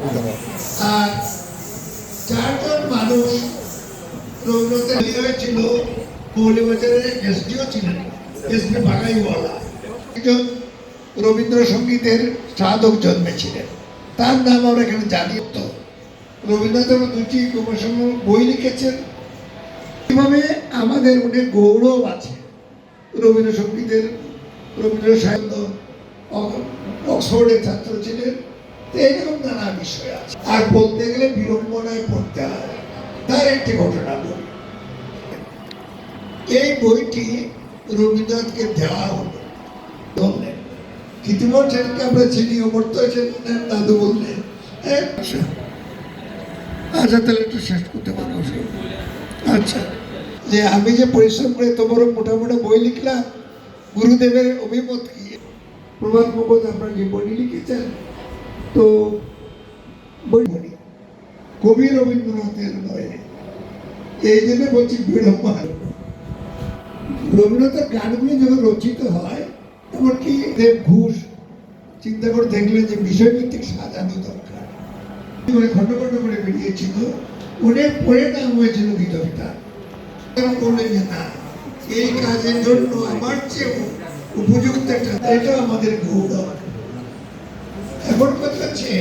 আর চারজন মানুষ রবীন্দ্রনাথের হয়েছিল মৌলিবাজারের এসডিও ছিলেন, এসপি বাগাইওয়ালা, একজন রবীন্দ্রসঙ্গীতের সাধক জন্মেছিলেন। তার নাম আমরা এখানে জানি। তো রবীন্দ্রনাথ দুটি গবেষণামূলক বই লিখেছেন। এভাবে আমাদের অনেক গৌরব আছে রবীন্দ্রসঙ্গীতের। রবীন্দ্র সাহিত্য অক্সফোর্ডের ছাত্র ছিলেন। এইরকম নানা বিষয় আছে। আর বলতে গেলে বিড়ম্বনায় পড়তে হয়। তার একটি ঘটনা বলি। এই বইটি রবীন্দ্রনাথকে দেওয়া হলো, বললেন কৃত্রিমন সেনকে আমরা চিনি, অমর্ত্য সেন দাদু বললেন আচ্ছা তাহলে একটু শেষ করতে পারো। আচ্ছা, যে আমি যে পরিশ্রম করে তোমার মোটামুটি বই লিখলাম, গুরুদেবের অভিমত কি? প্রভাত মুখোজ আপনার যে বই লিখেছেন, তো বই কবি রবীন্দ্রনাথের নয়, এই জন্য বলছি বিড়ম্বনা। রবীন্দ্রনাথের গানগুলি যখন রচিত হয়, এমনকি দেব ঘোষ চিন্তা করে দেখলেন যে বিষয়ভিত্তিক সাজানো দরকার। খন্ড খন্ড করে বেরিয়েছিল, অনেক পরে নাম হয়েছিল গীতবিতা। বললেন যে না, এই কাজের জন্য আমার চেয়ে উপযুক্ত একটা, এটা আমাদের গৌরব। এখন কথা হচ্ছে